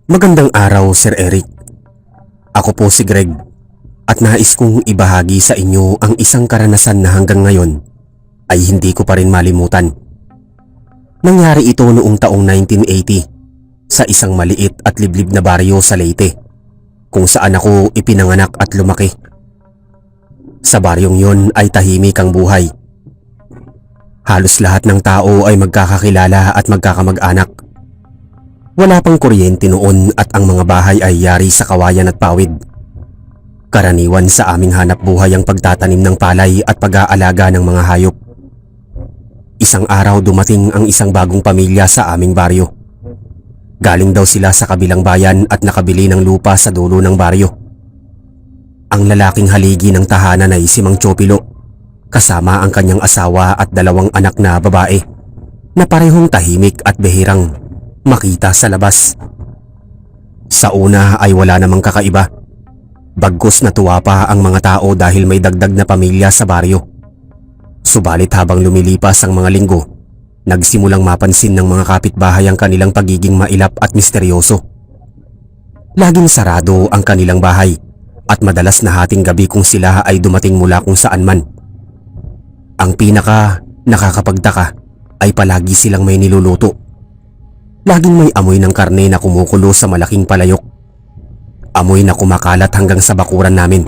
Magandang araw, Sir Eric. Ako po si Greg at nais kong ibahagi sa inyo ang isang karanasan na hanggang ngayon ay hindi ko pa rin malimutan. Nangyari ito noong taong 1980 sa isang maliit at liblib na baryo sa Leyte, kung saan ako ipinanganak at lumaki. Sa baryong yon ay tahimik ang buhay. Halos lahat ng tao ay magkakakilala at magkakamag-anak. Wala pang kuryente noon at ang mga bahay ay yari sa kawayan at pawid. Karaniwan sa aming hanap buhay ang pagtatanim ng palay at pag-aalaga ng mga hayop. Isang araw dumating ang isang bagong pamilya sa aming baryo. Galing daw sila sa kabilang bayan at nakabili ng lupa sa dulo ng baryo. Ang lalaking haligi ng tahanan ay si Mang Chopilo, kasama ang kanyang asawa at dalawang anak na babae na parehong tahimik at bihirang makita sa labas. Sa una ay wala namang kakaiba. Bagkus natuwa pa ang mga tao dahil may dagdag na pamilya sa baryo. Subalit habang lumilipas ang mga linggo, nagsimulang mapansin ng mga kapitbahay ang kanilang pagiging mailap at misteryoso. Laging sarado ang kanilang bahay at madalas na hating gabi kung sila ay dumating mula kung saan man. Ang pinaka nakakapagtaka ay palagi silang may niluluto. Laging may amoy ng karne na kumukulo sa malaking palayok. Amoy na kumakalat hanggang sa bakuran namin.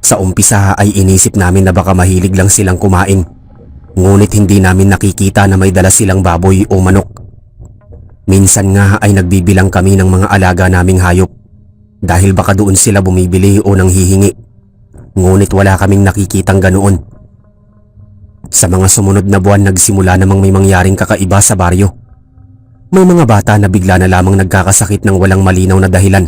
Sa umpisa ay inisip namin na baka mahilig lang silang kumain. Ngunit hindi namin nakikita na may dala silang baboy o manok. Minsan nga ay nagbibilang kami ng mga alaga naming hayop dahil baka doon sila bumibili o nanghihingi. Ngunit wala kaming nakikitang ganoon. Sa mga sumunod na buwan nagsimula namang may mangyaring kakaiba sa baryo. May mga bata na bigla na lamang nagkakasakit ng walang malinaw na dahilan.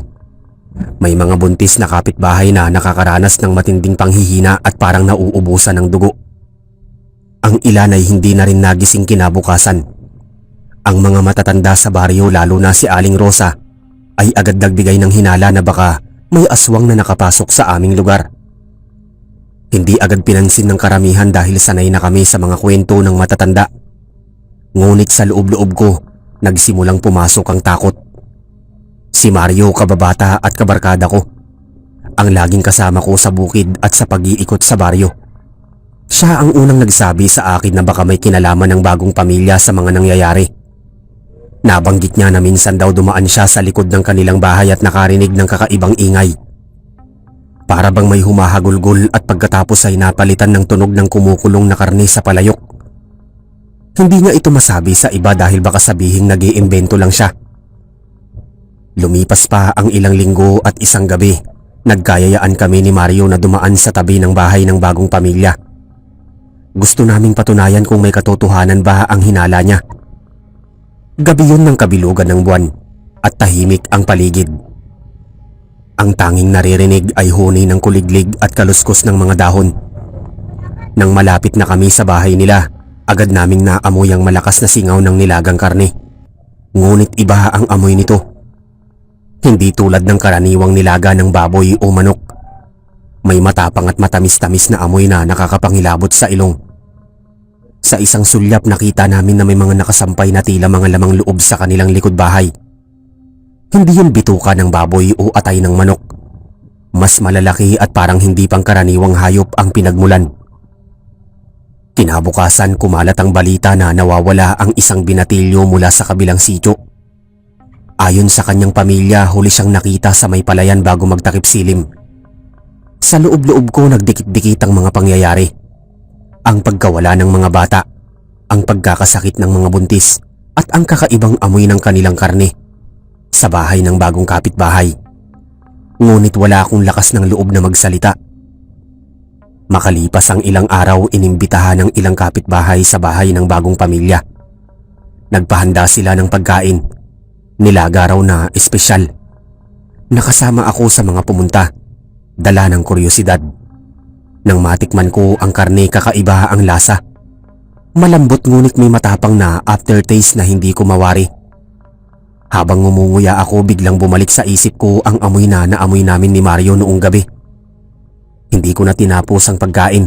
May mga buntis na kapitbahay na nakakaranas ng matinding panghihina at parang nauubusan ng dugo. Ang ilan ay hindi na rin nagising kinabukasan. Ang mga matatanda sa baryo, lalo na si Aling Rosa, ay agad nagbigay ng hinala na baka may aswang na nakapasok sa aming lugar. Hindi agad pinansin ng karamihan dahil sanay na kami sa mga kwento ng matatanda. Ngunit sa loob-loob ko, nagsimulang pumasok ang takot. Si Mario, kababata at kabarkada ko, ang laging kasama ko sa bukid at sa pag-iikot sa baryo. Siya ang unang nagsabi sa akin na baka may kinalaman ng bagong pamilya sa mga nangyayari. Nabanggit niya na minsan daw dumaan siya sa likod ng kanilang bahay at nakarinig ng kakaibang ingay. Para bang may humahagulgol at pagkatapos ay napalitan ng tunog ng kumukulong na karne sa palayok. Hindi niya ito masabi sa iba dahil baka sabihing nag-iimbento lang siya. Lumipas pa ang ilang linggo at isang gabi, nagkayayaan kami ni Mario na dumaan sa tabi ng bahay ng bagong pamilya. Gusto naming patunayan kung may katotohanan ba ang hinala niya. Gabi yun ng kabilugan ng buwan at tahimik ang paligid. Ang tanging naririnig ay huni ng kuliglig at kaluskos ng mga dahon. Nang malapit na kami sa bahay nila, agad naming naamoy ang malakas na singaw ng nilagang karne. Ngunit iba ang amoy nito. Hindi tulad ng karaniwang nilaga ng baboy o manok. May matapang at matamis-tamis na amoy na nakakapangilabot sa ilong. Sa isang sulyap nakita namin na may mga nakasampay na tila mga lamang loob sa kanilang likod bahay. Hindi yun bituka ng baboy o atay ng manok. Mas malalaki at parang hindi pangkaraniwang hayop ang pinagmulan. Kinabukasan kumalat ang balita na nawawala ang isang binatilyo mula sa kabilang sityo. Ayon sa kanyang pamilya, huli siyang nakita sa may palayan bago magtakip silim. Sa loob-loob ko nagdikit-dikit ang mga pangyayari. Ang pagkawala ng mga bata, ang pagkakasakit ng mga buntis, at ang kakaibang amoy ng kanilang karne sa bahay ng bagong kapitbahay. Ngunit wala akong lakas ng loob na magsalita. Makalipas ang ilang araw, inimbitahan ng ilang kapitbahay sa bahay ng bagong pamilya. Nagpahanda sila ng pagkain. Nilaga raw na espesyal. Nakasama ako sa mga pumunta, dala ng kuryosidad. Nang matikman ko ang karne, kakaiba ang lasa. Malambot ngunit may matapang na aftertaste na hindi ko mawari. Habang ngumunguya ako, biglang bumalik sa isip ko ang amoy na naamoy namin ni Mario noong gabi. Hindi ko na tinapos ang pagkain.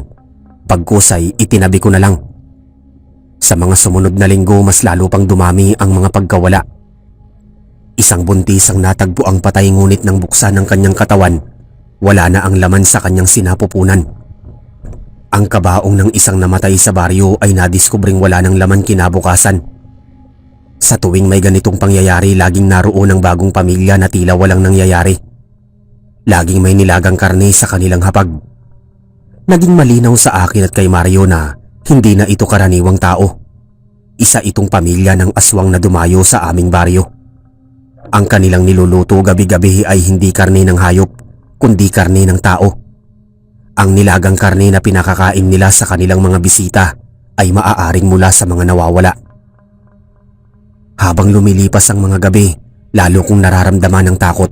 Pagkusay, itinabi ko na lang. Sa mga sumunod na linggo, mas lalo pang dumami ang mga pagkawala. Isang buntis ang natagpo ang patay, ngunit nang buksan ng kanyang katawan, wala na ang laman sa kanyang sinapupunan. Ang kabaong ng isang namatay sa baryo ay nadiskubring wala ng laman kinabukasan. Sa tuwing may ganitong pangyayari, laging naroon ang bagong pamilya na tila walang nangyayari. Laging may nilagang karne sa kanilang hapag. Naging malinaw sa akin at kay Mario na hindi na ito karaniwang tao. Isa itong pamilya ng aswang na dumayo sa aming baryo. Ang kanilang niluluto gabi-gabi ay hindi karne ng hayop, kundi karne ng tao. Ang nilagang karne na pinakakain nila sa kanilang mga bisita ay maaaring mula sa mga nawawala. Habang lumilipas ang mga gabi, lalo kong nararamdaman ng takot.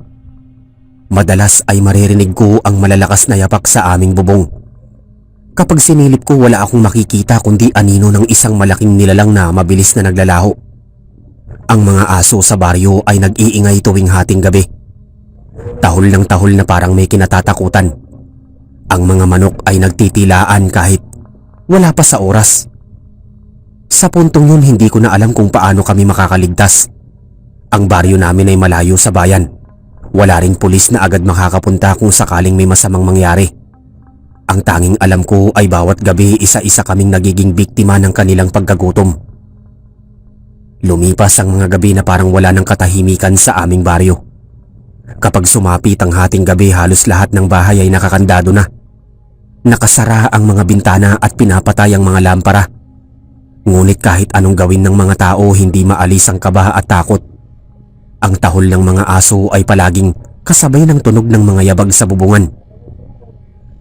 Madalas ay maririnig ko ang malalakas na yapak sa aming bubong. Kapag sinilip ko, wala akong makikita kundi anino ng isang malaking nilalang na mabilis na naglalaho. Ang mga aso sa baryo ay nag-iingay tuwing hating gabi. Tahol ng tahol na parang may kinatatakutan. Ang mga manok ay nagtitilaan kahit wala pa sa oras. Sa puntong yun, hindi ko na alam kung paano kami makakaligtas. Ang baryo namin ay malayo sa bayan. Wala ring pulis na agad makakapunta kung sakaling may masamang mangyari. Ang tanging alam ko ay bawat gabi isa-isa kaming nagiging biktima ng kanilang pagkagutom. Lumipas ang mga gabi na parang wala ng katahimikan sa aming baryo. Kapag sumapit ang hating gabi, halos lahat ng bahay ay nakakandado na. Nakasara ang mga bintana at pinapatay ang mga lampara. Ngunit kahit anong gawin ng mga tao, hindi maalis ang kaba at takot. Ang tahol ng mga aso ay palaging kasabay ng tunog ng mga yabag sa bubungan.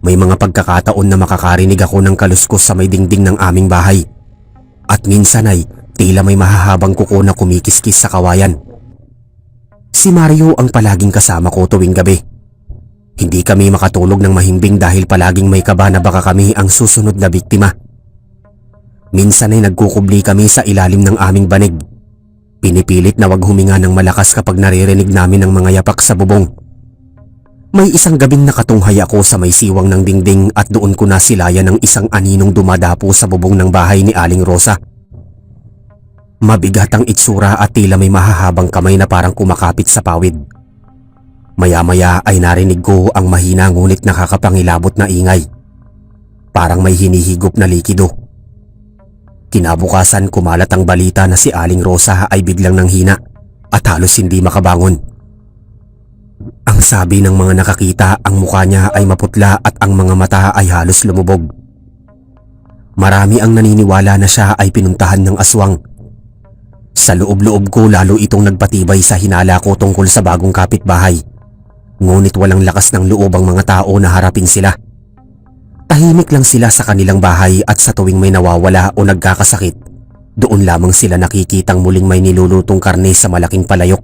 May mga pagkakataon na makakarinig ako ng kaluskos sa may dingding ng aming bahay. At minsan ay tila may mahahabang kuko na kumikiskis sa kawayan. Si Mario ang palaging kasama ko tuwing gabi. Hindi kami makatulog ng mahimbing dahil palaging may kaba na baka kami ang susunod na biktima. Minsan ay nagkukubli kami sa ilalim ng aming banig. Pinipilit na wag huminga ng malakas kapag naririnig namin ang mga yapak sa bubong. May isang gabing nakatunghay ako sa may siwang ng dingding at doon ko nasilayan ng isang aninong dumadapo sa bubong ng bahay ni Aling Rosa. Mabigat ang itsura at tila may mahahabang kamay na parang kumakapit sa pawid. Maya-maya ay narinig ko ang mahina ngunit nakakapangilabot na ingay. Parang may hinihigop na likido. Kinabukasan, kumalat ang balita na si Aling Rosa ay biglang nanghina at halos hindi makabangon. Ang sabi ng mga nakakita, ang mukha niya ay maputla at ang mga mata ay halos lumubog. Marami ang naniniwala na siya ay pinuntahan ng aswang. Sa loob-loob ko, lalo itong nagpatibay sa hinala ko tungkol sa bagong kapitbahay. Ngunit walang lakas ng loob ang mga tao na harapin sila. Tahimik lang sila sa kanilang bahay at sa tuwing may nawawala o nagkakasakit, doon lamang sila nakikitang muling may nilulutong karne sa malaking palayok.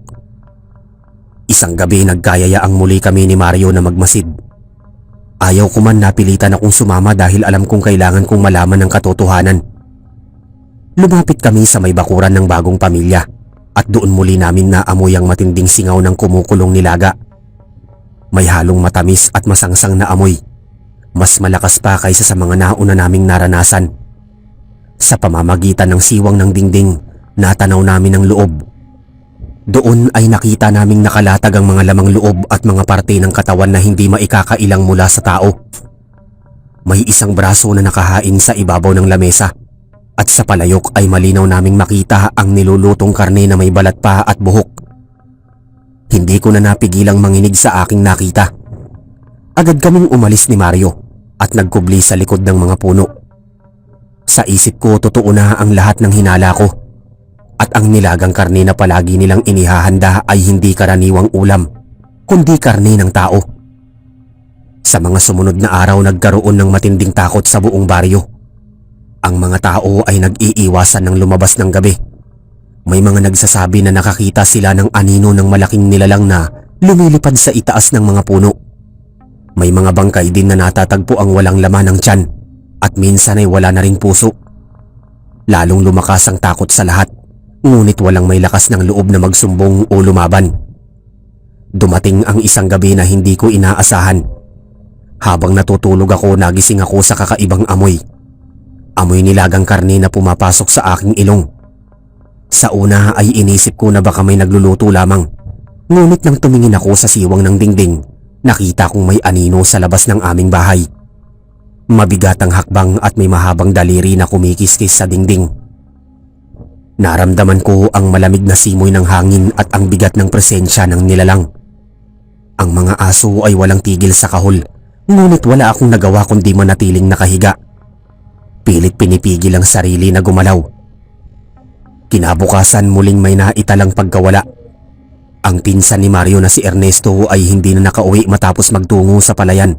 Isang gabi nagkayayaang muli kami ni Mario na magmasid. Ayaw ko man, napilitan akong sumama dahil alam kong kailangan kong malaman ang katotohanan. Lumapit kami sa may bakuran ng bagong pamilya at doon muli namin naamoy ang matinding singaw ng kumukulong nilaga. May halong matamis at masangsang na amoy. Mas malakas pa kaysa sa mga nauna naming naranasan. Sa pamamagitan ng siwang ng dingding, natanaw namin ang loob. Doon ay nakita naming nakalatag ang mga lamang loob at mga parte ng katawan na hindi maikakailang mula sa tao. May isang braso na nakahain sa ibabaw ng lamesa at sa palayok ay malinaw naming makita ang nilulutong karne na may balat pa at buhok. Hindi ko na napigilang manginig sa aking nakita. Agad kaming umalis ni Mario at nagkubli sa likod ng mga puno. Sa isip ko, totoo na ang lahat ng hinala ko. At ang nilagang karne na palagi nilang inihahanda ay hindi karaniwang ulam, kundi karne ng tao. Sa mga sumunod na araw, nagkaroon ng matinding takot sa buong baryo. Ang mga tao ay nag-iiwasan ng lumabas ng gabi. May mga nagsasabi na nakakita sila ng anino ng malaking nilalang na lumilipad sa itaas ng mga puno. May mga bangkay din na natatagpo ang walang laman ng tiyan at minsan ay wala na ring puso. Lalong lumakas ang takot sa lahat. Ngunit walang may lakas ng loob na magsumbong o lumaban. Dumating ang isang gabi na hindi ko inaasahan. Habang natutulog ako, nagising ako sa kakaibang amoy. Amoy nilagang karne na pumapasok sa aking ilong. Sa una ay inisip ko na baka may nagluluto lamang. Ngunit nang tumingin ako sa siwang ng dingding, nakita kong may anino sa labas ng aming bahay. Mabigat ang hakbang at may mahabang daliri na kumikiskis sa dingding. Naramdaman ko ang malamig na simoy ng hangin at ang bigat ng presensya ng nilalang. Ang mga aso ay walang tigil sa kahol, ngunit wala akong nagawa kundi manatiling nakahiga. Pilit pinipigil ang sarili na gumalaw. Kinabukasan muling may naitalang pagkawala. Ang pinsan ni Mario na si Ernesto ay hindi na nakauwi matapos magtungo sa palayan.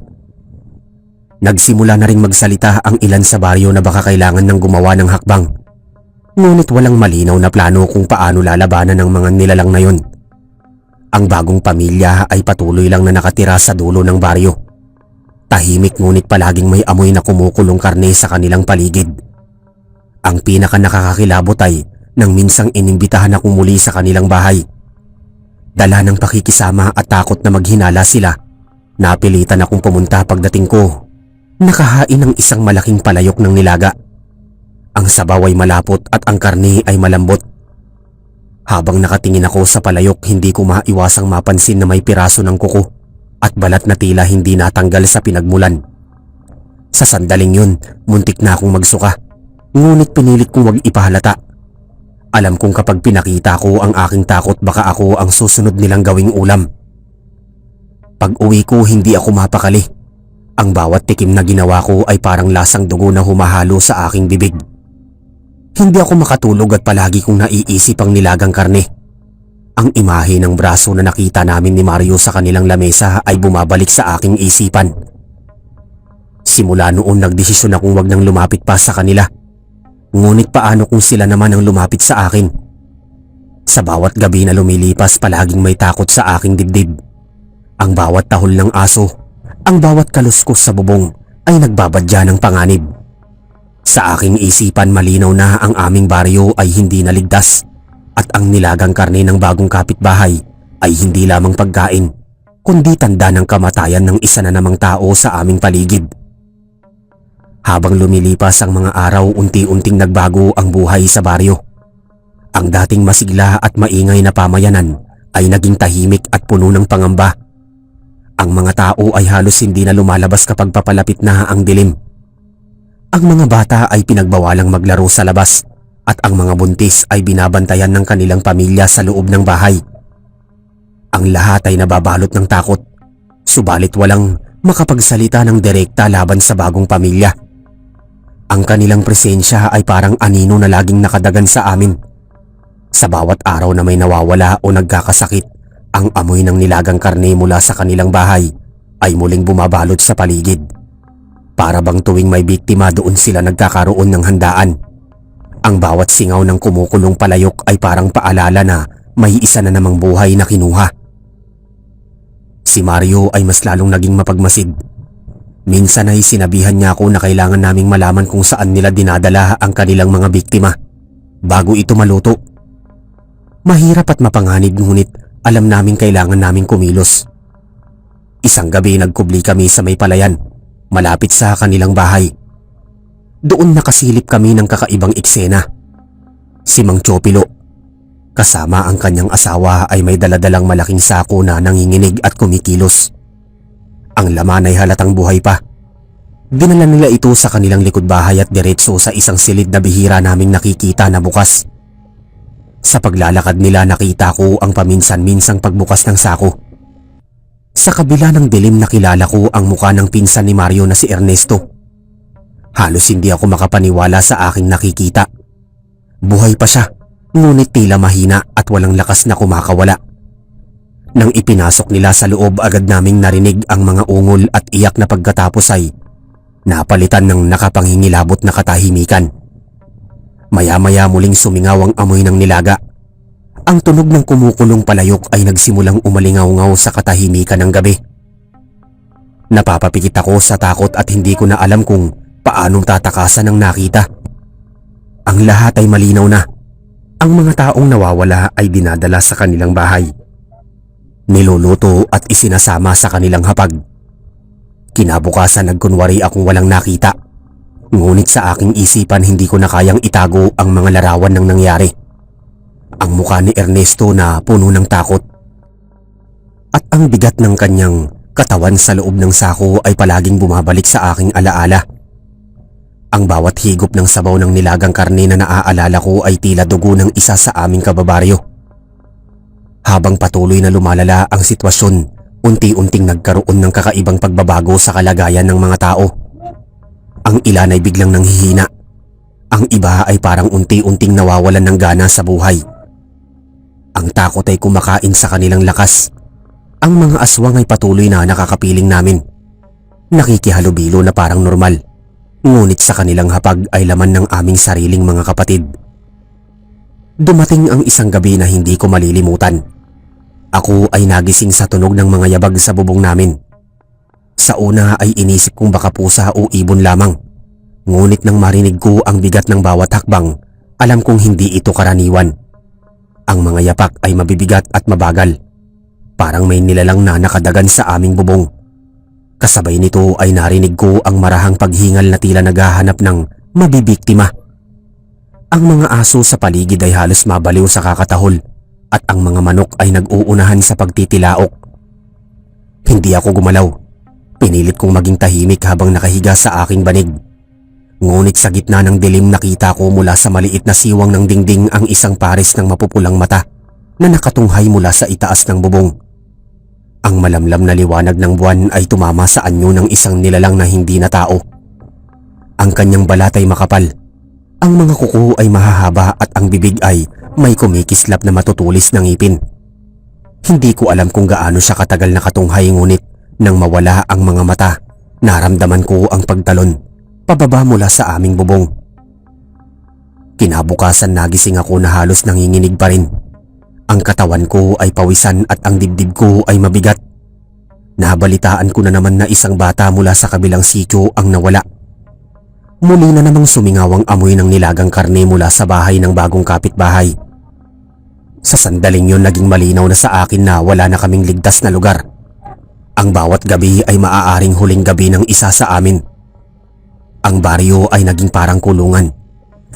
Nagsimula na ring magsalita ang ilan sa baryo na baka kailangan ng gumawa ng hakbang. Ngunit walang malinaw na plano kung paano lalabanan ng mga nilalang na yon. Ang bagong pamilya ay patuloy lang na nakatira sa dulo ng baryo. Tahimik ngunit palaging may amoy na kumukulong karne sa kanilang paligid. Ang pinaka nakakakilabot ay nang minsang inimbitahan akong muli sa kanilang bahay. Dala ng pakikisama at takot na maghinala sila, napilitan akong pumunta. Pagdating ko, nakahain ng isang malaking palayok ng nilaga. Ang sabaw ay malapot at ang karne ay malambot. Habang nakatingin ako sa palayok, hindi ko maiwasang mapansin na may piraso ng kuko at balat na tila hindi natanggal sa pinagmulan. Sa sandaling yun, muntik na akong magsuka, ngunit pinilit kong wag ipahalata. Alam kong kapag pinakita ko ang aking takot, baka ako ang susunod nilang gawing ulam. Pag uwi ko, hindi ako mapakali. Ang bawat tikim na ginawa ko ay parang lasang dugo na humahalo sa aking bibig. Hindi ako makatulog at palagi kong naiisip ang nilagang karne. Ang imahe ng braso na nakita namin ni Mario sa kanilang lamesa ay bumabalik sa aking isipan. Simula noon nagdesisyon akong wag nang lumapit pa sa kanila. Ngunit paano kung sila naman ang lumapit sa akin? Sa bawat gabi na lumilipas, palaging may takot sa aking dibdib. Ang bawat tahol ng aso, ang bawat kaluskos sa bubong ay nagbabadya ng panganib. Sa aking isipan, malinaw na ang aming baryo ay hindi naligtas at ang nilagang karne ng bagong kapitbahay ay hindi lamang pagkain, kundi tanda ng kamatayan ng isa na namang tao sa aming paligid. Habang lumilipas ang mga araw, unti-unting nagbago ang buhay sa baryo. Ang dating masigla at maingay na pamayanan ay naging tahimik at puno ng pangamba. Ang mga tao ay halos hindi na lumalabas kapag papalapit na ang dilim. Ang mga bata ay pinagbawalang maglaro sa labas at ang mga buntis ay binabantayan ng kanilang pamilya sa loob ng bahay. Ang lahat ay nababalot ng takot, subalit walang makapagsalita ng direkta laban sa bagong pamilya. Ang kanilang presensya ay parang anino na laging nakadagan sa amin. Sa bawat araw na may nawawala o nagkakasakit, ang amoy ng nilagang karne mula sa kanilang bahay ay muling bumabalot sa paligid. Para bang tuwing may biktima, doon sila nagkakaroon ng handaan. Ang bawat singaw ng kumukulong palayok ay parang paalala na may isa na namang buhay na kinuha. Si Mario ay mas lalong naging mapagmasid. Minsan ay sinabihan niya ako na kailangan naming malaman kung saan nila dinadala ang kanilang mga biktima bago ito maluto. Mahirap at mapanganib, ngunit alam naming kailangan naming kumilos. Isang gabi nagkubli kami sa may palayan, malapit sa kanilang bahay. Doon nakasilip kami ng kakaibang eksena. Si Mang Chopilo, kasama ang kanyang asawa, ay may daladalang malaking sako na nanginginig at kumikilos. Ang laman ay halatang buhay pa. Dinala nila ito sa kanilang likod bahay at diretso sa isang silid na bihira naming nakikita na bukas. Sa paglalakad nila, nakita ko ang paminsan-minsang pagbukas ng sako. Sa kabila ng dilim, nakilala ko ang mukha ng pinsan ni Mario na si Ernesto. Halos hindi ako makapaniwala sa aking nakikita. Buhay pa siya, ngunit tila mahina at walang lakas na kumakawala. Nang ipinasok nila sa loob, agad naming narinig ang mga ungol at iyak na pagkatapos ay napalitan ng nakapanghingilabot na katahimikan. Maya-maya muling sumingaw ang amoy ng nilaga. Ang tunog ng kumukulong palayok ay nagsimulang umalingaw-ngaw sa katahimikan ng gabi. Napapapikit ako sa takot at hindi ko na alam kung paanong tatakasan ang nakita. Ang lahat ay malinaw na. Ang mga taong nawawala ay dinadala sa kanilang bahay, niluluto at isinasama sa kanilang hapag. Kinabukasan nagkunwari akong walang nakita. Ngunit sa aking isipan, hindi ko na kayang itago ang mga larawan ng nangyari. Ang mukha ni Ernesto na puno ng takot. At ang bigat ng kanyang katawan sa loob ng sako ay palaging bumabalik sa aking alaala. Ang bawat higop ng sabaw ng nilagang karne na naaalala ko ay tila dugo ng isa sa aming kababaryo. Habang patuloy na lumalala ang sitwasyon, unti-unting nagkaroon ng kakaibang pagbabago sa kalagayan ng mga tao. Ang ilan ay biglang nanghihina. Ang iba ay parang unti-unting nawawalan ng gana sa buhay. Ang takot ay kumakain sa kanilang lakas. Ang mga aswang ay patuloy na nakakapiling namin. Nakikihalubilo na parang normal. Ngunit sa kanilang hapag ay laman ng aming sariling mga kapatid. Dumating ang isang gabi na hindi ko malilimutan. Ako ay nagising sa tunog ng mga yabag sa bubong namin. Sa una ay inisip kong baka pusa o ibon lamang. Ngunit nang marinig ko ang bigat ng bawat hakbang, alam kong hindi ito karaniwan. Ang mga yapak ay mabibigat at mabagal. Parang may nilalang na nakadagan sa aming bubong. Kasabay nito ay narinig ko ang marahang paghingal na tila naghahanap ng mabibiktima. Ang mga aso sa paligid ay halos mabaliw sa kakatahol at ang mga manok ay nag-uunahan sa pagtitilaok. Hindi ako gumalaw. Pinilit kong maging tahimik habang nakahiga sa aking banig. Ngunit sa gitna ng dilim nakita ko mula sa maliit na siwang ng dingding ang isang pares ng mapupulang mata na nakatunghay mula sa itaas ng bubong. Ang malamlam na liwanag ng buwan ay tumama sa anyo ng isang nilalang na hindi na tao. Ang kanyang balat ay makapal. Ang mga kuko ay mahahaba at ang bibig ay may kumikislap na matutulis ng ngipin. Hindi ko alam kung gaano siya katagal nakatunghay, ngunit nang mawala ang mga mata, naramdaman ko ang pagtalon pababa mula sa aming bubong. Kinabukasan nagising ako na halos nanginginig pa rin. Ang katawan ko ay pawisan at ang dibdib ko ay mabigat. Nabalitaan ko na naman na isang bata mula sa kabilang sityo ang nawala. Muli na namang sumingaw ang amoy ng nilagang karne mula sa bahay ng bagong kapitbahay. Sa sandaling yun naging malinaw na sa akin na wala na kaming ligtas na lugar. Ang bawat gabi ay maaaring huling gabi ng isa sa amin. Ang baryo ay naging parang kulungan.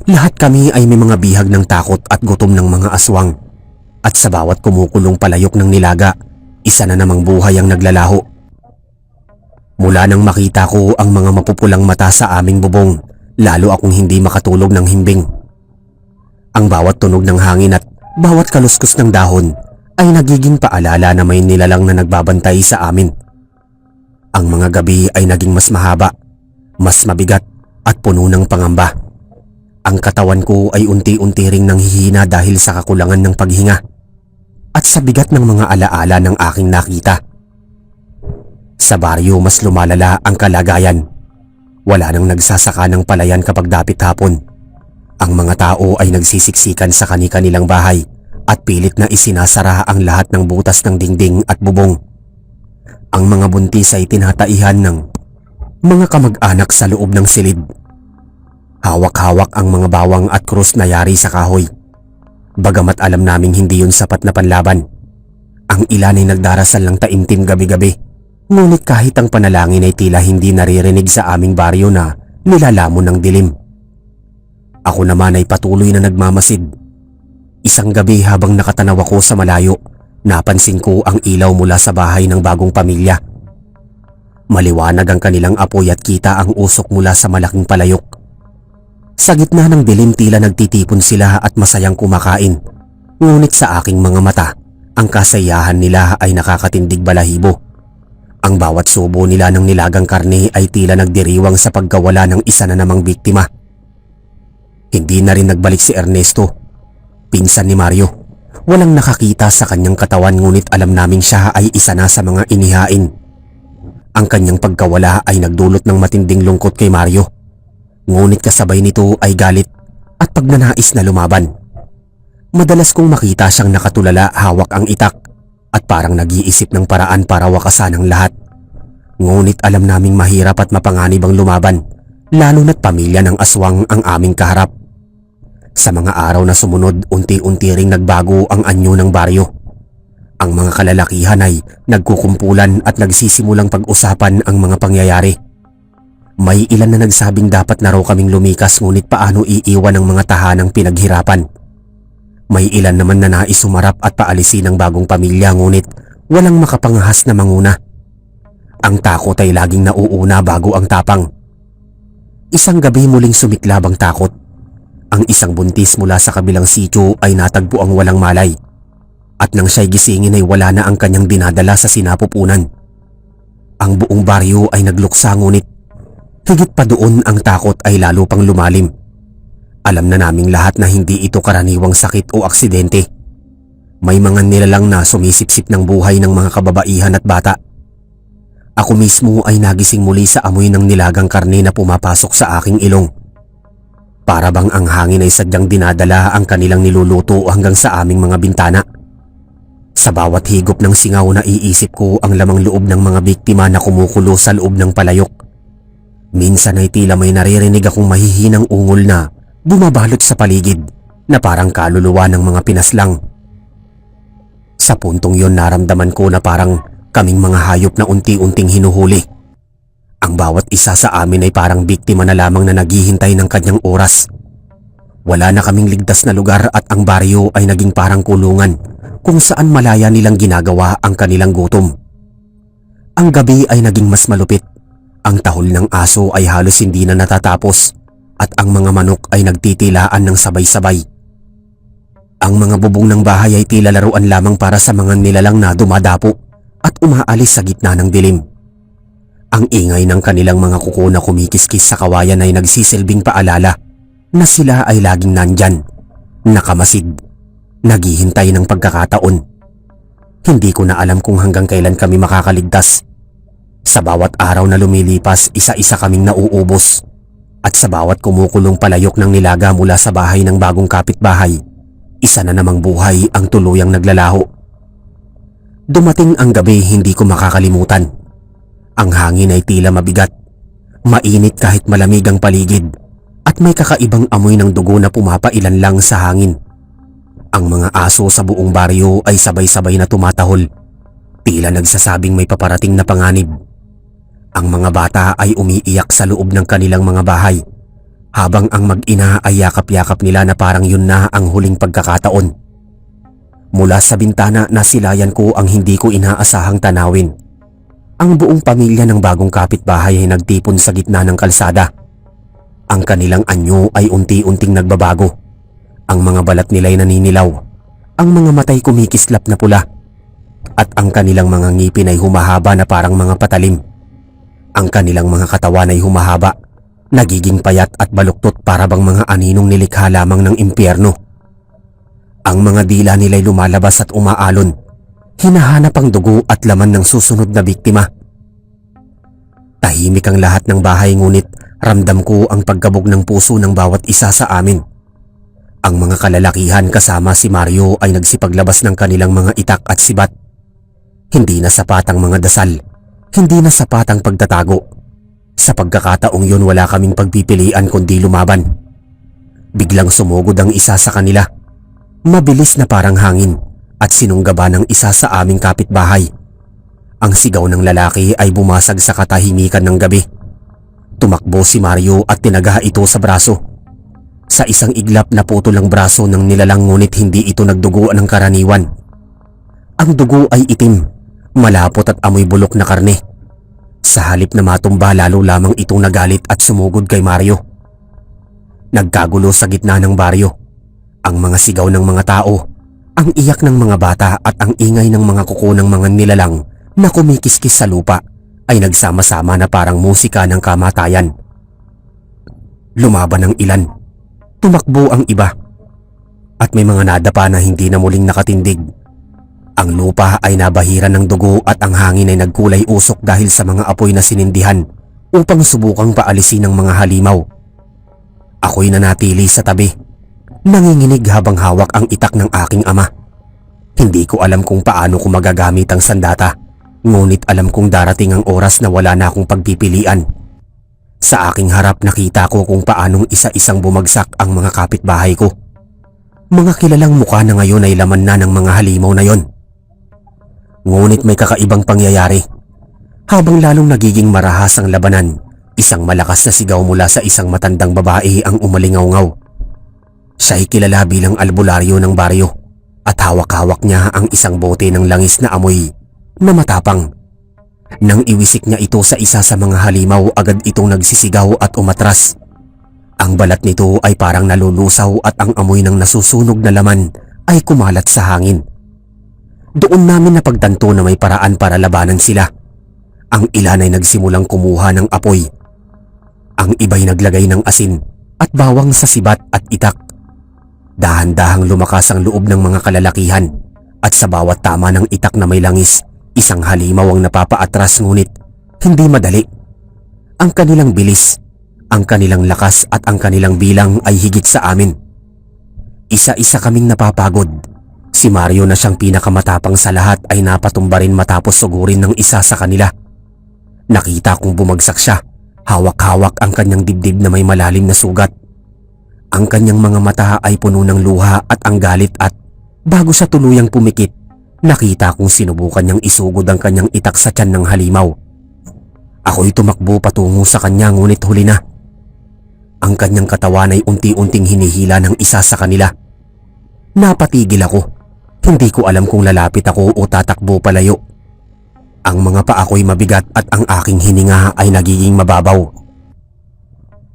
Lahat kami ay may mga bihag ng takot at gutom ng mga aswang. At sa bawat kumukulong palayok ng nilaga, isa na namang buhay ang naglalaho. Mula nang makita ko ang mga mapupulang mata sa aming bubong, lalo akong hindi makatulog ng himbing. Ang bawat tunog ng hangin at bawat kaluskos ng dahon ay nagiging paalala na may nilalang na nagbabantay sa amin. Ang mga gabi ay naging mas mahaba, mas mabigat at puno ng pangamba. Ang katawan ko ay unti-unti ring nanghihina dahil sa kakulangan ng paghinga at sa bigat ng mga alaala ng aking nakita. Sa baryo mas lumalala ang kalagayan. Wala nang nagsasaka ng palayan kapag dapit hapon. Ang mga tao ay nagsisiksikan sa kani-kanilang bahay at pilit na isinasara ang lahat ng butas ng dingding at bubong. Ang mga buntis ay tinataihan ng mga kamag-anak sa loob ng silid. Hawak-hawak ang mga bawang at krus na yari sa kahoy. Bagamat alam naming hindi yun sapat na panlaban. Ang ilan ay nagdarasal ng taimtim gabi-gabi. Ngunit kahit ang panalangin ay tila hindi naririnig sa aming baryo na nilalamon ng dilim. Ako naman ay patuloy na nagmamasid. Isang gabi habang nakatanaw ako sa malayo, napansin ko ang ilaw mula sa bahay ng bagong pamilya. Maliwanag ang kanilang apoy at kita ang usok mula sa malaking palayok. Sa gitna ng dilim tila nagtitipon sila at masayang kumakain. Ngunit sa aking mga mata, ang kasayahan nila ay nakakatindig balahibo. Ang bawat subo nila ng nilagang karne ay tila nagdiriwang sa pagkawala ng isa na namang biktima. Hindi na rin nagbalik si Ernesto, pinsan ni Mario. Walang nakakita sa kanyang katawan, ngunit alam naming siya ay isa na sa mga inihain. Ang kanyang pagkawala ay nagdulot ng matinding lungkot kay Mario. Ngunit kasabay nito ay galit at pagnanais na lumaban. Madalas kong makita siyang nakatulala, hawak ang itak at parang nag-iisip ng paraan para wakasan ang lahat. Ngunit alam naming mahirap at mapanganib ang lumaban, lalo na't pamilya ng aswang ang aming kaharap. Sa mga araw na sumunod, unti-unti ring nagbago ang anyo ng baryo. Ang mga kalalakihan ay nagkukumpulan at nagsisimulang pag-usapan ang mga pangyayari. May ilan na nagsabing dapat na raw kaming lumikas, ngunit paano iiwan ang mga tahanang pinaghirapan. May ilan naman na nais sumarap at paalisin ang bagong pamilya, ngunit walang makapangahas na manguna. Ang takot ay laging nauuna bago ang tapang. Isang gabi muling sumiklab ang takot. Ang isang buntis mula sa kabilang sityo ay natagpo ang walang malay. At nang siya'y gisingin ay wala na ang kanyang dinadala sa sinapupunan. Ang buong baryo ay nagluksa ngunit higit pa doon ang takot ay lalo pang lumalim. Alam na naming lahat na hindi ito karaniwang sakit o aksidente. May mga nilalang na sumisipsip ng buhay ng mga kababaihan at bata. Ako mismo ay nagising muli sa amoy ng nilagang karne na pumapasok sa aking ilong. Para bang ang hangin ay sadyang dinadala ang kanilang niluluto hanggang sa aming mga bintana. Sa bawat higop ng singaw na iisip ko ang lamang loob ng mga biktima na kumukulo sa loob ng palayok. Minsan ay tila may naririnig akong mahihinang ungol na bumabalot sa paligid na parang kaluluwa ng mga pinaslang. Sa puntong yon naramdaman ko na parang kaming mga hayop na unti-unting hinuhuli. Ang bawat isa sa amin ay parang biktima na lamang na naghihintay ng kanyang oras. Wala na kaming ligtas na lugar at ang baryo ay naging parang kulungan kung saan malaya nilang ginagawa ang kanilang gutom. Ang gabi ay naging mas malupit. Ang tahol ng aso ay halos hindi na natatapos at ang mga manok ay nagtitilaan ng sabay-sabay. Ang mga bubong ng bahay ay tila laruan lamang para sa mga nilalang na dumadapo at umaalis sa gitna ng dilim. Ang ingay ng kanilang mga kuko na kumikiskis sa kawayan ay nagsisilbing paalala na sila ay laging nandyan, nakamasid, naghihintay ng pagkakataon. Hindi ko na alam kung hanggang kailan kami makakaligtas. Sa bawat araw na lumilipas, isa-isa kaming nauubos. At sa bawat kumukulong palayok ng nilaga mula sa bahay ng bagong kapitbahay, isa na namang buhay ang tuluyang naglalaho. Dumating ang gabi hindi ko makakalimutan. Ang hangin ay tila mabigat, mainit kahit malamig ang paligid, at may kakaibang amoy ng dugo na pumapailan lang sa hangin. Ang mga aso sa buong baryo ay sabay-sabay na tumatahol, tila nagsasabing may paparating na panganib. Ang mga bata ay umiiyak sa loob ng kanilang mga bahay, habang ang mag-ina ay yakap-yakap nila na parang yun na ang huling pagkakataon. Mula sa bintana nasilayan ko ang hindi ko inaasahang tanawin. Ang buong pamilya ng bagong kapitbahay ay nagtipon sa gitna ng kalsada. Ang kanilang anyo ay unti-unting nagbabago. Ang mga balat nila'y naninilaw, ang mga matay kumikislap na pula, at ang kanilang mga ngipin ay humahaba na parang mga patalim. Ang kanilang mga katawan ay humahaba, nagiging payat at baluktot para bang mga aninong nilikha lamang ng impyerno. Ang mga dila nila'y lumalabas at umaalon, hinahanap ang dugo at laman ng susunod na biktima. Tahimik ang lahat ng bahay ngunit ramdam ko ang pagkabog ng puso ng bawat isa sa amin. Ang mga kalalakihan kasama si Mario ay nagsipaglabas ng kanilang mga itak at sibat. Hindi na sapat ang mga dasal, hindi na sapat ang pagtatago. Sa pagkakataong yun wala kaming pagpipilian kundi lumaban. Biglang sumugod ang isa sa kanila, mabilis na parang hangin, at sinunggaba ng isa sa aming kapitbahay. Ang sigaw ng lalaki ay bumasag sa katahimikan ng gabi. Tumakbo si Mario at tinaga ito sa braso. Sa isang iglap na putol ang braso ng nilalang ngunit hindi ito nagdugo ng karaniwan. Ang dugo ay itim, malapot at amoy bulok na karne. Sa halip na matumba lalo lamang itong nagalit at sumugod kay Mario. Nagkagulo sa gitna ng baryo. Ang mga sigaw ng mga tao, ang iyak ng mga bata at ang ingay ng mga kuko ng mga nilalang na kumikiskis sa lupa ay nagsama-sama na parang musika ng kamatayan. Lumaban ang ilan, tumakbo ang iba, at may mga nadapa na hindi na muling nakatindig. Ang lupa ay nabahiran ng dugo at ang hangin ay nagkulay usok dahil sa mga apoy na sinindihan upang subukang paalisin ng mga halimaw. Ako'y nanatili sa tabi, nanginginig habang hawak ang itak ng aking ama. Hindi ko alam kung paano ko magagamit ang sandata, ngunit alam kong darating ang oras na wala na akong pagpipilian. Sa aking harap nakita ko kung paanong isa-isang bumagsak ang mga kapitbahay ko. Mga kilalang mukha na ngayon ay laman na ng mga halimaw na yon. Ngunit may kakaibang pangyayari. Habang lalong nagiging marahas ang labanan, isang malakas na sigaw mula sa isang matandang babae ang umalingaw-ngaw. Siya'y kilala bilang albularyo ng baryo at hawak-hawak niya ang isang bote ng langis na amoy na matapang. Nang iwisik niya ito sa isa sa mga halimaw, agad itong nagsisigaw at umatras. Ang balat nito ay parang nalulusaw at ang amoy ng nasusunog na laman ay kumalat sa hangin. Doon namin napagtanto na may paraan para labanan sila. Ang ilan ay nagsimulang kumuha ng apoy. Ang iba'y naglagay ng asin at bawang sa sibat at itak. Dahan-dahang lumakas ang loob ng mga kalalakihan at sa bawat tama ng itak na may langis, isang halimaw ang napapaatras, ngunit hindi madali. Ang kanilang bilis, ang kanilang lakas at ang kanilang bilang ay higit sa amin. Isa-isa kaming napapagod. Si Mario na siyang pinakamatapang sa lahat ay napatumba rin matapos sugurin ng isa sa kanila. Nakita kong bumagsak siya. Hawak-hawak ang kanyang dibdib na may malalim na sugat. Ang kanyang mga mata ay puno ng luha at ang galit, at bago siya tuluyang pumikit, nakita kong sinubukan niyang isugod ang kanyang itak sa tiyan ng halimaw. Ako'y tumakbo patungo sa kanya, ngunit huli na. Ang kanyang katawan ay unti-unting hinihila ng isa sa kanila. Napatigil ako. Hindi ko alam kung lalapit ako o tatakbo palayo. Ang mga paa ko'y mabigat at ang aking hininga ay nagiging mababaw.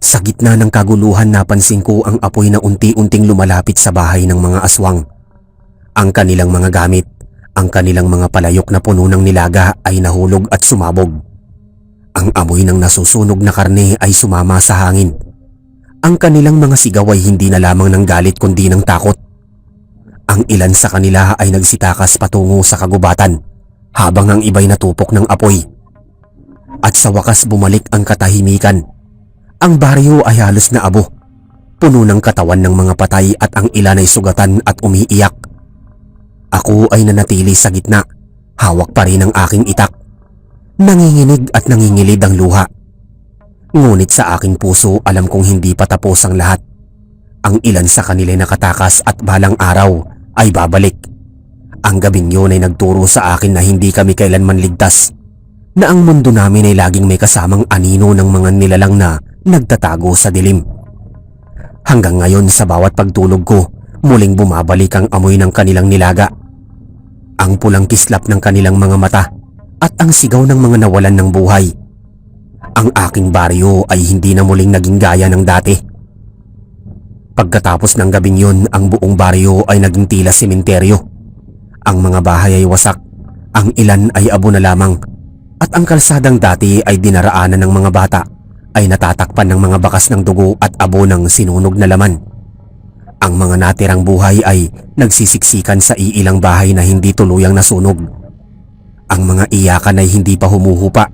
Sa gitna ng kaguluhan, napansin ko ang apoy na unti-unting lumalapit sa bahay ng mga aswang. Ang kanilang mga gamit, ang kanilang mga palayok na puno ng nilaga ay nahulog at sumabog. Ang amoy ng nasusunog na karne ay sumama sa hangin. Ang kanilang mga sigaw ay hindi na lamang ng galit kundi ng takot. Ang ilan sa kanila ay nagsitakas patungo sa kagubatan, habang ang iba'y natupok ng apoy. At sa wakas bumalik ang katahimikan. Ang baryo ay halos na abo, puno ng katawan ng mga patay at ang ilan ay sugatan at umiiyak. Ako ay nanatili sa gitna, hawak pa rin ang aking itak. Nanginginig at nangingilid ang luha. Ngunit sa aking puso, alam kong hindi pa tapos ang lahat. Ang ilan sa kanila nakatakas at balang araw ay babalik. Ang gabing yun ay nagturo sa akin na hindi kami kailanman ligtas, na ang mundo namin ay laging may kasamang anino ng mga nilalang na nagtatago sa dilim. Hanggang ngayon, sa bawat pagtulog ko, muling bumabalik ang amoy ng kanilang nilaga, ang pulang kislap ng kanilang mga mata at ang sigaw ng mga nawalan ng buhay. Ang aking baryo ay hindi na muling naging gaya ng dati. Pagkatapos ng gabing yun, ang buong baryo ay naging tila sementeryo. Ang mga bahay ay wasak, ang ilan ay abo na lamang, at ang kalsadang dati ay dinaraanan ng mga bata ay natatakpan ng mga bakas ng dugo at abo ng sinunog na laman. Ang mga natirang buhay ay nagsisiksikan sa iilang bahay na hindi tuluyang nasunog. Ang mga iyakan ay hindi pa humuhupa,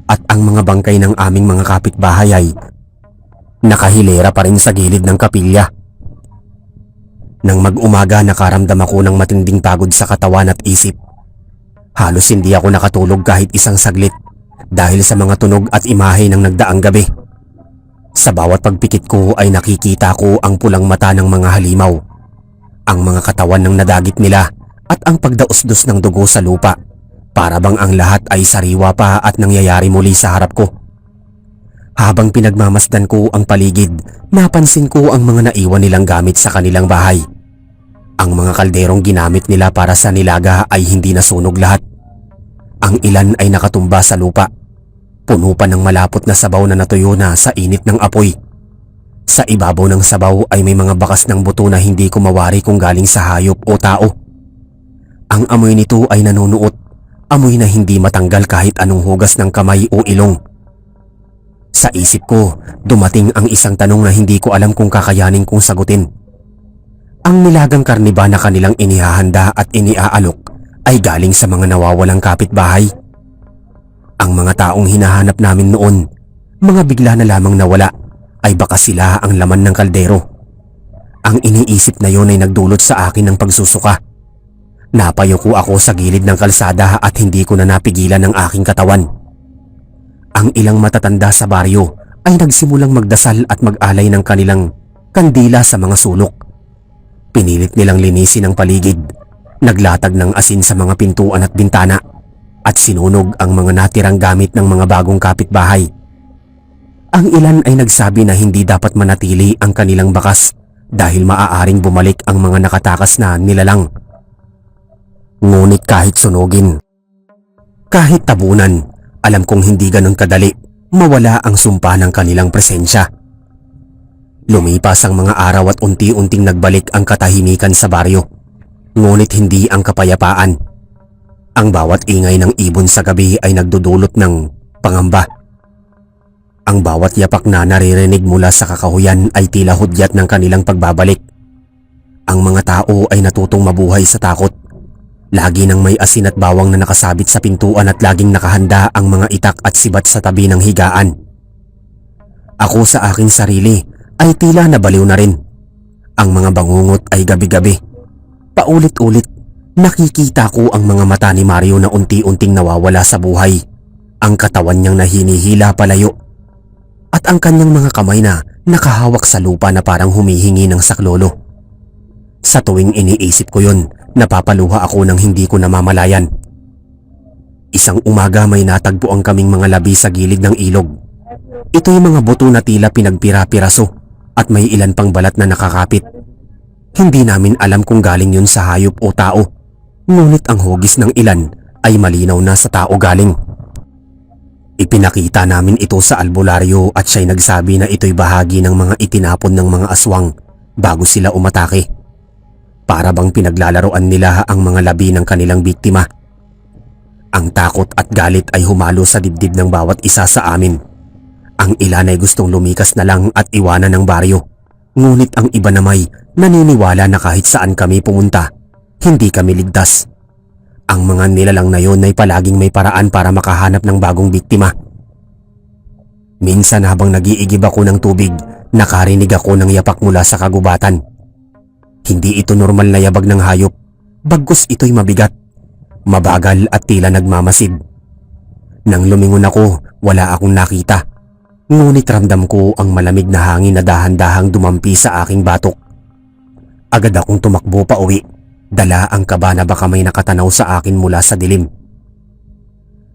at ang mga bangkay ng aming mga kapitbahay ay nakahilera pa rin sa gilid ng kapilya. Nang mag-umaga, nakaramdam ako ng matinding pagod sa katawan at isip. Halos hindi ako nakatulog kahit isang saglit dahil sa mga tunog at imahe ng nagdaang gabi. Sa bawat pagpikit ko ay nakikita ko ang pulang mata ng mga halimaw, ang mga katawan ng nadagit nila at ang pagdaos-dos ng dugo sa lupa, para bang ang lahat ay sariwa pa at nangyayari muli sa harap ko. Habang pinagmamasdan ko ang paligid, napansin ko ang mga naiwan nilang gamit sa kanilang bahay. Ang mga kalderong ginamit nila para sa nilaga ay hindi nasunog lahat. Ang ilan ay nakatumba sa lupa, puno pa ng malapot na sabaw na natuyo na sa init ng apoy. Sa ibabaw ng sabaw ay may mga bakas ng buto na hindi ko mawari kung galing sa hayop o tao. Ang amoy nito ay nanunuot, amoy na hindi matanggal kahit anong hugas ng kamay o ilong. Sa isip ko, dumating ang isang tanong na hindi ko alam kung kakayanin kong sagutin. Ang nilagang karne ba na kanilang inihahanda at iniaalok ay galing sa mga nawawalang kapitbahay? Ang mga taong hinahanap namin noon, mga bigla na lamang nawala, ay baka sila ang laman ng kaldero. Ang iniisip na yon ay nagdulot sa akin ng pagsusuka. Napayuko ako sa gilid ng kalsada at hindi ko na napigilan ang aking katawan. Ang ilang matatanda sa baryo ay nagsimulang magdasal at mag-alay ng kanilang kandila sa mga sulok. Pinilit nilang linisin ang paligid, naglatag ng asin sa mga pintuan at bintana, at sinunog ang mga natirang gamit ng mga bagong kapitbahay. Ang ilan ay nagsabi na hindi dapat manatili ang kanilang bakas dahil maaaring bumalik ang mga nakatakas na nilalang. Ngunit kahit sunugin, Kahit tabunan, alam kong hindi ganun kadali mawala ang sumpa ng kanilang presensya. Lumipas ang mga araw at unti-unting nagbalik ang katahimikan sa baryo. Ngunit hindi ang kapayapaan. Ang bawat ingay ng ibon sa gabi ay nagdudulot ng pangamba. Ang bawat yapak na naririnig mula sa kakahuyan ay tila hudyat ng kanilang pagbabalik. Ang mga tao ay natutong mabuhay sa takot. Lagi nang may asin at bawang na nakasabit sa pintuan at laging nakahanda ang mga itak at sibat sa tabi ng higaan. Ako sa aking sarili ay tila nabaliw na rin. Ang mga bangungot ay gabi-gabi. Paulit-ulit, nakikita ko ang mga mata ni Mario na unti-unting nawawala sa buhay. Ang katawan niyang nahinihila palayo. At ang kanyang mga kamay na nakahawak sa lupa na parang humihingi ng saklolo. Sa tuwing iniisip ko yun, napapaluha ako ng hindi ko namamalayan. Isang umaga may natagpo ang kaming mga labi sa gilid ng ilog. Ito'y mga buto na tila pinagpira-piraso at may ilan pang balat na nakakapit. Hindi namin alam kung galing yun sa hayop o tao, ngunit ang hugis ng ilan ay malinaw na sa tao galing. Ipinakita namin ito sa albularyo at siya'y nagsabi na ito'y bahagi ng mga itinapon ng mga aswang bago sila umatake. Para bang pinaglalaroan nila ang mga labi ng kanilang biktima. Ang takot at galit ay humalo sa dibdib ng bawat isa sa amin. Ang ilan ay gustong lumikas na lang at iwanan ng baryo. Ngunit ang iba namay naniniwala na kahit saan kami pumunta, hindi kami ligtas. Ang mga nilalang na yon ay palaging may paraan para makahanap ng bagong biktima. Minsan habang nag-iigib ako ng tubig, nakarinig ako ng yapak mula sa kagubatan. Hindi ito normal na yabag ng hayop, bagkus ito'y mabigat, mabagal at tila nagmamasid. Nang lumingon ako, wala akong nakita. Ngunit ramdam ko ang malamig na hangin na dahan-dahang dumampi sa aking batok. Agad akong tumakbo pa uwi, dala ang kaba na baka may nakatanaw sa akin mula sa dilim.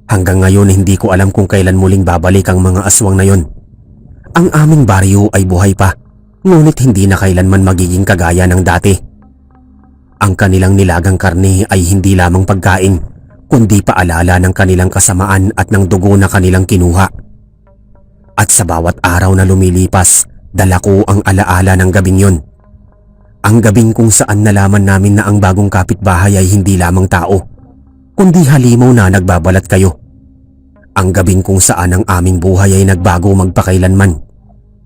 Hanggang ngayon hindi ko alam kung kailan muling babalik ang mga aswang na yon. Ang aming baryo ay buhay pa, ngunit hindi na kailanman magiging kagaya ng dati. Ang kanilang nilagang karne ay hindi lamang pagkain, kundi paalala ng kanilang kasamaan at ng dugo na kanilang kinuha. At sa bawat araw na lumilipas, dala ko ang alaala ng gabing yon. Ang gabing kung saan nalaman namin na ang bagong kapitbahay ay hindi lamang tao, kundi halimaw na nagbabalat kayo. Ang gabing kung saan ang aming buhay ay nagbago magpakailanman.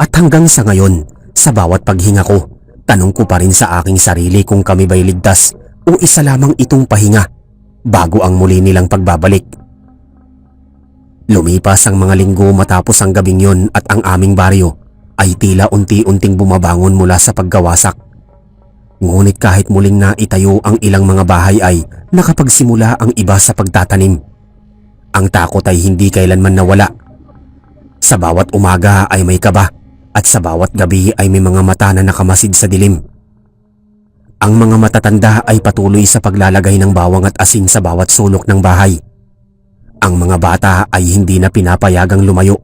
At hanggang sa ngayon, sa bawat paghinga ko, tanong ko pa rin sa aking sarili kung kami ba'y ligtas o isa lamang itong pahinga bago ang muli nilang pagbabalik. Lumipas ang mga linggo matapos ang gabing yon at ang aming baryo ay tila unti-unting bumabangon mula sa pagkawasak. Ngunit kahit muling naitayo ang ilang mga bahay ay nakapagsimula ang iba sa pagtatanim. Ang takot ay hindi kailanman nawala. Sa bawat umaga ay may kaba at sa bawat gabi ay may mga mata na nakamasid sa dilim. Ang mga matatanda ay patuloy sa paglalagay ng bawang at asin sa bawat sulok ng bahay. Ang mga bata ay hindi na pinapayagang lumayo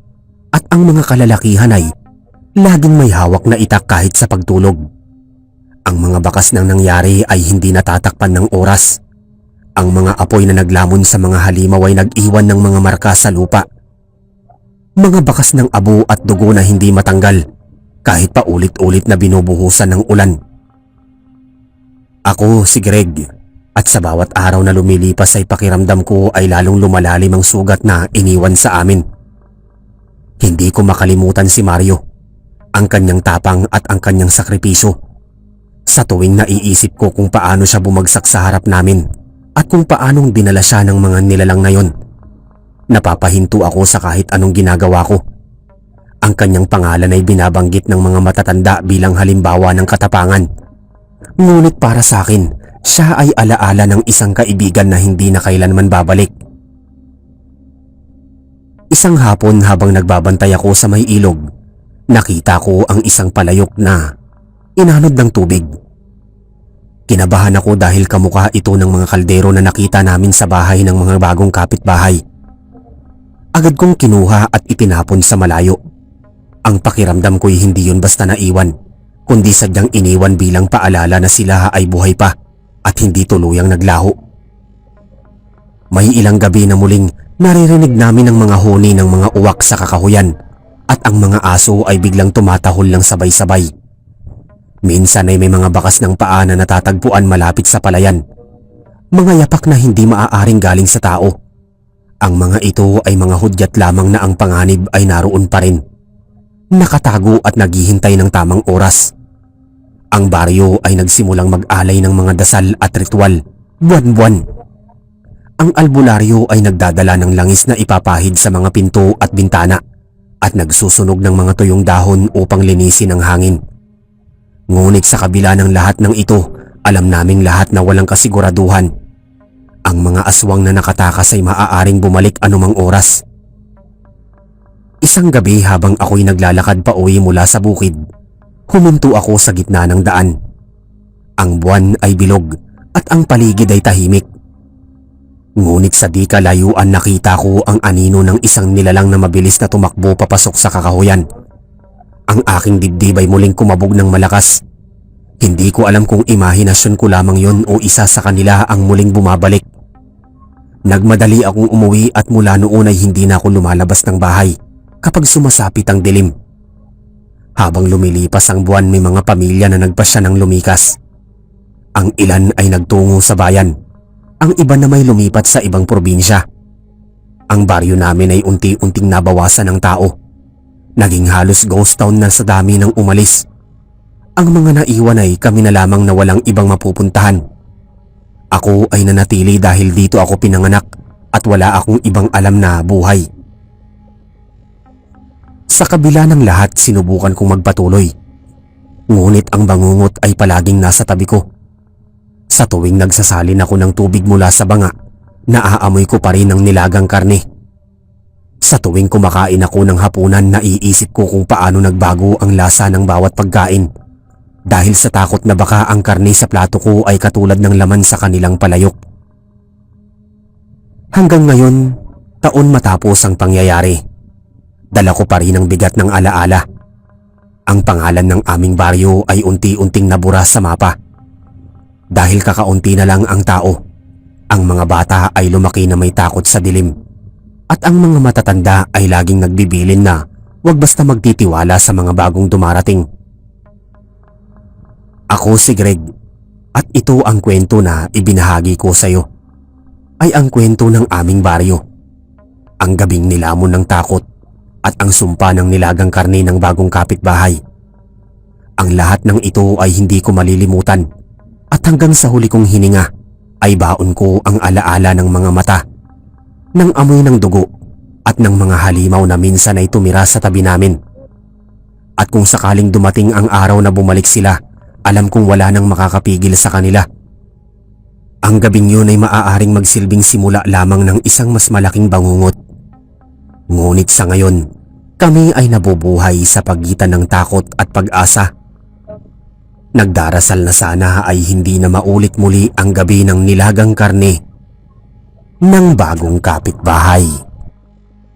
at ang mga kalalakihan ay laging may hawak na itak kahit sa pagtulog. Ang mga bakas ng nangyari ay hindi natatakpan ng oras. Ang mga apoy na naglamon sa mga halimaw ay nag-iwan ng mga marka sa lupa. Mga bakas ng abo at dugo na hindi matanggal kahit pa ulit-ulit na binubuhusan ng ulan. Ako si Greg at sa bawat araw na lumilipas ay pakiramdam ko ay lalong lumalalim ang sugat na iniwan sa amin. Hindi ko makalimutan si Mario, ang kanyang tapang at ang kanyang sakripisyo. Sa tuwing naiisip ko kung paano siya bumagsak sa harap namin at kung paanong dinala siya ng mga nilalang na yon, napapahinto ako sa kahit anong ginagawa ko. Ang kanyang pangalan ay binabanggit ng mga matatanda bilang halimbawa ng katapangan. Ngunit para sa akin, siya ay alaala ng isang kaibigan na hindi na kailanman babalik. Isang hapon habang nagbabantay ako sa may ilog, nakita ko ang isang palayok na inanod ng tubig. Kinabahan ako dahil kamukha ito ng mga kaldero na nakita namin sa bahay ng mga bagong kapitbahay. Agad kong kinuha at itinapon sa malayo. Ang pakiramdam ko'y hindi yun basta naiwan, kundi sadyang iniwan bilang paalala na sila ay buhay pa at hindi tuluyang naglaho. May ilang gabi na muling naririnig namin ang mga huni ng mga uwak sa kakahuyan at ang mga aso ay biglang tumatahol lang sabay-sabay. Minsan ay may mga bakas ng paa na natatagpuan malapit sa palayan. Mga yapak na hindi maaaring galing sa tao. Ang mga ito ay mga hudyat lamang na ang panganib ay naroon pa rin. Nakatago at naghihintay ng tamang oras. Ang baryo ay nagsimulang mag-alay ng mga dasal at ritual, buwan-buwan. Ang albularyo ay nagdadala ng langis na ipapahid sa mga pinto at bintana at nagsusunog ng mga tuyong dahon upang linisin ang hangin. Ngunit sa kabila ng lahat ng ito, alam naming lahat na walang kasiguraduhan. Ang mga aswang na nakatakas ay maaaring bumalik anumang oras. Isang gabi habang ako'y naglalakad pa uwi mula sa bukid, huminto ako sa gitna ng daan. Ang buwan ay bilog at ang paligid ay tahimik. Ngunit sa di kalayuan nakita ko ang anino ng isang nilalang na mabilis na tumakbo papasok sa kakahuyan. Ang aking dibdib ay muling kumabog ng malakas. Hindi ko alam kung imahinasyon ko lamang yon o isa sa kanila ang muling bumabalik. Nagmadali akong umuwi at mula noon ay hindi na ako lumalabas ng bahay kapag sumasapit ang dilim. Habang lumilipas ang buwan, may mga pamilya na nagpasya ng lumikas. Ang ilan ay nagtungo sa bayan. Ang iba na may lumipat sa ibang probinsya. Ang baryo namin ay unti-unting nabawasan ng tao. Naging halos ghost town na sa dami ng umalis. Ang mga naiwan ay kami na lamang na walang ibang mapupuntahan. Ako ay nanatili dahil dito ako pinanganak at wala akong ibang alam na buhay. Sa kabila ng lahat, sinubukan kong magpatuloy. Ngunit ang bangungot ay palaging nasa tabi ko. Sa tuwing nagsasalin ako ng tubig mula sa banga, naaamoy ko pa rin ang nilagang karne. Sa tuwing kumakain ako ng hapunan, naiisip ko kung paano nagbago ang lasa ng bawat pagkain. Dahil sa takot na baka ang karne sa plato ko ay katulad ng laman sa kanilang palayok. Hanggang ngayon, taon matapos ang pangyayari, dala ko pa rin ang bigat ng alaala. Ang pangalan ng aming baryo ay unti-unting nabura sa mapa. Dahil kakaunti na lang ang tao, ang mga bata ay lumaki na may takot sa dilim. At ang mga matatanda ay laging nagbibilin na huwag basta magtitiwala sa mga bagong dumarating. Ako si Greg at ito ang kwento na ibinahagi ko sa iyo. Ay ang kwento ng aming baryo. Ang gabing nilamon ng takot at ang sumpa ng nilagang karne ng bagong kapitbahay. Ang lahat ng ito ay hindi ko malilimutan at hanggang sa huli kong hininga ay baon ko ang alaala ng mga mata, ng amoy ng dugo at ng mga halimaw na minsan ay tumira sa tabi namin. At kung sakaling dumating ang araw na bumalik sila, alam kong wala nang makakapigil sa kanila. Ang gabing yun ay maaaring magsilbing simula lamang ng isang mas malaking bangungot. Ngunit sa ngayon, kami ay nabubuhay sa pagitan ng takot at pag-asa. Nagdarasal na sana ay hindi na maulit muli ang gabi ng nilagang karne ng bagong kapitbahay.